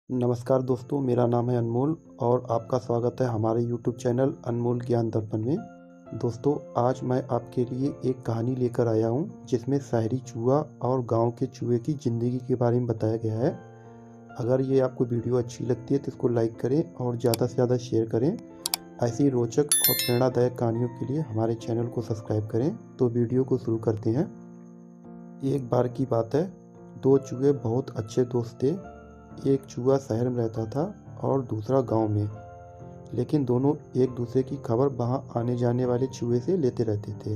नमस्कार दोस्तों, मेरा नाम है अनमोल और आपका स्वागत है हमारे यूट्यूब चैनल अनमोल ज्ञान दर्पण में। दोस्तों, आज मैं आपके लिए एक कहानी लेकर आया हूँ जिसमें शहरी चूहा और गांव के चूहे की ज़िंदगी के बारे में बताया गया है। अगर ये आपको वीडियो अच्छी लगती है तो इसको लाइक करें और ज़्यादा से ज़्यादा शेयर करें। ऐसी रोचक और प्रेरणादायक कहानियों के लिए हमारे चैनल को सब्सक्राइब करें। तो वीडियो को शुरू करते हैं। एक बार की बात है, दो चूहे बहुत अच्छे दोस्त थे। एक चूहा शहर में रहता था और दूसरा गांव में, लेकिन दोनों एक दूसरे की खबर वहां आने जाने वाले चूहे से लेते रहते थे।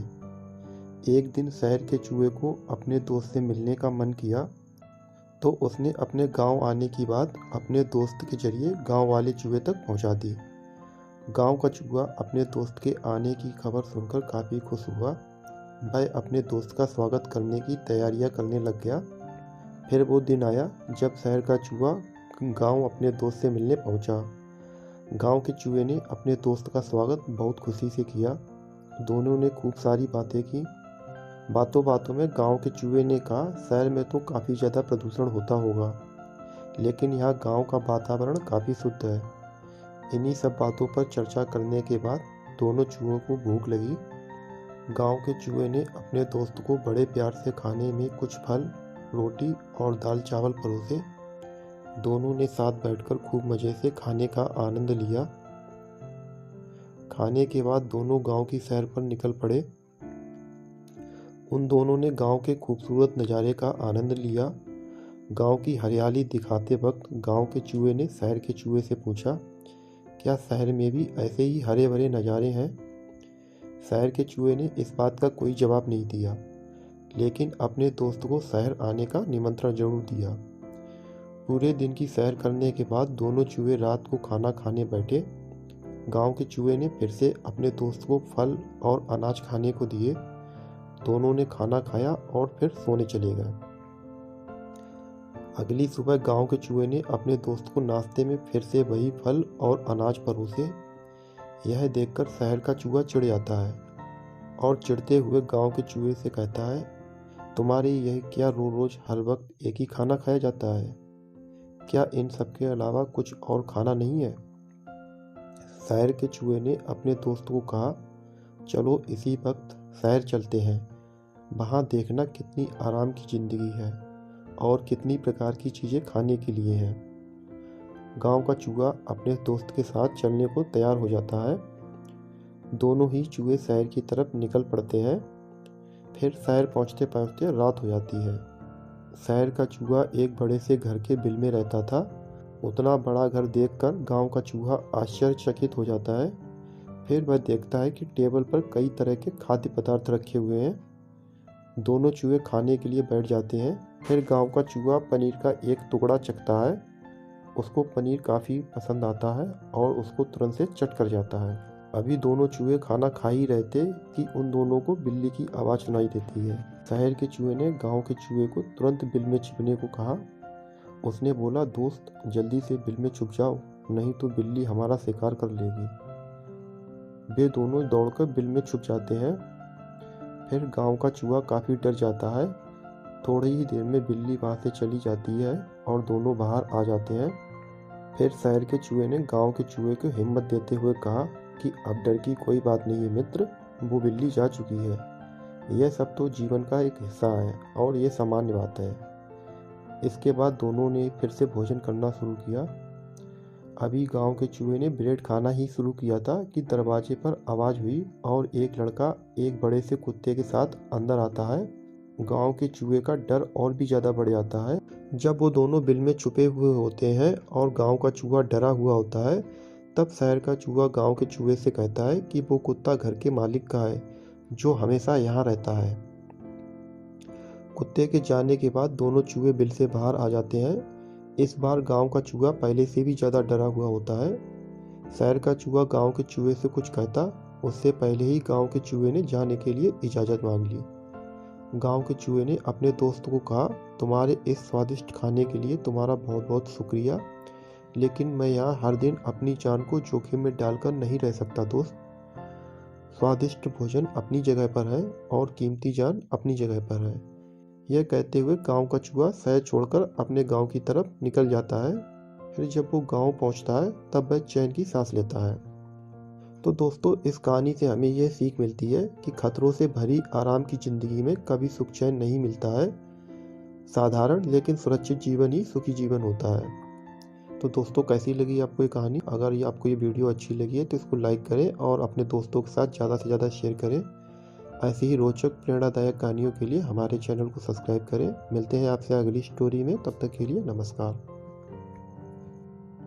एक दिन शहर के चूहे को अपने दोस्त से मिलने का मन किया, तो उसने अपने गांव आने की बात अपने दोस्त के जरिए गांव वाले चूहे तक पहुंचा दी। गांव का चूहा अपने दोस्त के आने की खबर सुनकर काफ़ी खुश हुआ। वह अपने दोस्त का स्वागत करने की तैयारियां करने लग गया। फिर वो दिन आया जब शहर का चूहा गांव अपने दोस्त से मिलने पहुंचा। गांव के चूहे ने अपने दोस्त का स्वागत बहुत खुशी से किया। दोनों ने खूब सारी बातें की। बातों बातों में गांव के चूहे ने कहा, शहर में तो काफ़ी ज़्यादा प्रदूषण होता होगा, लेकिन यहाँ गांव का वातावरण काफ़ी शुद्ध है। इन्हीं सब बातों पर चर्चा करने के बाद दोनों चूहों को भूख लगी। गांव के चूहे ने अपने दोस्त को बड़े प्यार से खाने में कुछ फल, रोटी और दाल चावल परोसे। दोनों ने साथ बैठकर खूब मज़े से खाने का आनंद लिया। खाने के बाद दोनों गांव की सैर पर निकल पड़े। उन दोनों ने गांव के खूबसूरत नज़ारे का आनंद लिया। गांव की हरियाली दिखाते वक्त गांव के चूहे ने शहर के चूहे से पूछा, क्या शहर में भी ऐसे ही हरे भरे नज़ारे हैं? शहर के चूहे ने इस बात का कोई जवाब नहीं दिया, लेकिन अपने दोस्त को शहर आने का निमंत्रण जरूर दिया। पूरे दिन की सैर करने के बाद दोनों चूहे रात को खाना खाने बैठे। गांव के चूहे ने फिर से अपने दोस्त को फल और अनाज खाने को दिए। दोनों ने खाना खाया और फिर सोने चले गए। अगली सुबह गांव के चूहे ने अपने दोस्त को नाश्ते में फिर से वही फल और अनाज परोसे। यह देखकर शहर का चूहा चिढ़ जाता है और चिढ़ते हुए गांव के चूहे से कहता है, तुम्हारे यह क्या रोज रोज हर वक्त एक ही खाना खाया जाता है? क्या इन सब के अलावा कुछ और खाना नहीं है? शहर के चूहे ने अपने दोस्त को कहा, चलो इसी वक्त शहर चलते हैं। वहाँ देखना कितनी आराम की ज़िंदगी है और कितनी प्रकार की चीज़ें खाने के लिए हैं। गांव का चूहा अपने दोस्त के साथ चलने को तैयार हो जाता है। दोनों ही चूहे शहर की तरफ निकल पड़ते हैं। फिर शहर पहुँचते पहुँचते रात हो जाती है। शहर का चूहा एक बड़े से घर के बिल में रहता था। उतना बड़ा घर देखकर गांव का चूहा आश्चर्यचकित हो जाता है। फिर वह देखता है कि टेबल पर कई तरह के खाद्य पदार्थ रखे हुए हैं। दोनों चूहे खाने के लिए बैठ जाते हैं। फिर गांव का चूहा पनीर का एक टुकड़ा चखता है। उसको पनीर काफ़ी पसंद आता है और उसको तुरंत से चट कर जाता है। अभी दोनों चूहे खाना खा ही रहे थे कि उन दोनों को बिल्ली की आवाज़ सुनाई देती है। शहर के चूहे ने गांव के चूहे को तुरंत बिल में छिपने को कहा। उसने बोला, दोस्त जल्दी से बिल में छुप जाओ, नहीं तो बिल्ली हमारा शिकार कर लेगी। वे दोनों दौड़कर बिल में छुप जाते हैं। फिर गांव का चूहा काफ़ी डर जाता है। थोड़ी ही देर में बिल्ली वहाँ से चली जाती है और दोनों बाहर आ जाते हैं। फिर शहर के चूहे ने गांव के चूहे को हिम्मत देते हुए कहा कि अब डर की कोई बात नहीं है मित्र, वो बिल्ली जा चुकी है। यह सब तो जीवन का एक हिस्सा है और ये सामान्य बात है। इसके बाद दोनों ने फिर से भोजन करना शुरू किया। अभी गांव के चूहे ने ब्रेड खाना ही शुरू किया था कि दरवाजे पर आवाज़ हुई और एक लड़का एक बड़े से कुत्ते के साथ अंदर आता है। गांव के चूहे का डर और भी ज़्यादा बढ़ जाता है। जब वो दोनों बिल में छुपे हुए होते हैं और गांव का चूहा डरा हुआ होता है, तब शहर का चूहा गांव के चूहे से कहता है कि वो कुत्ता घर के मालिक का है, जो हमेशा यहाँ रहता है। कुत्ते के जाने के बाद दोनों चूहे बिल से बाहर आ जाते हैं। इस बार गांव का चूहा पहले से भी ज़्यादा डरा हुआ होता है। शहर का चूहा गांव के चूहे से कुछ कहता उससे पहले ही गांव के चूहे ने जाने के लिए इजाज़त मांग ली। गांव के चूहे ने अपने दोस्त को कहा, तुम्हारे इस स्वादिष्ट खाने के लिए तुम्हारा बहुत बहुत शुक्रिया, लेकिन मैं यहाँ हर दिन अपनी जान को जोखिम में डालकर नहीं रह सकता दोस्त। स्वादिष्ट भोजन अपनी जगह पर है और कीमती जान अपनी जगह पर है। यह कहते हुए गांव का चूहा शहर छोड़कर अपने गांव की तरफ निकल जाता है। फिर जब वो गांव पहुंचता है तब वह चैन की सांस लेता है। तो दोस्तों, इस कहानी से हमें यह सीख मिलती है कि खतरों से भरी आराम की ज़िंदगी में कभी सुख चैन नहीं मिलता है। साधारण लेकिन सुरक्षित जीवन ही सुखी जीवन होता है। तो दोस्तों, कैसी लगी आपको ये कहानी? अगर ये आपको ये वीडियो अच्छी लगी है तो इसको लाइक करें और अपने दोस्तों के साथ ज़्यादा से ज़्यादा शेयर करें। ऐसी ही रोचक प्रेरणादायक कहानियों के लिए हमारे चैनल को सब्सक्राइब करें। मिलते हैं आपसे अगली स्टोरी में, तब तक के लिए नमस्कार।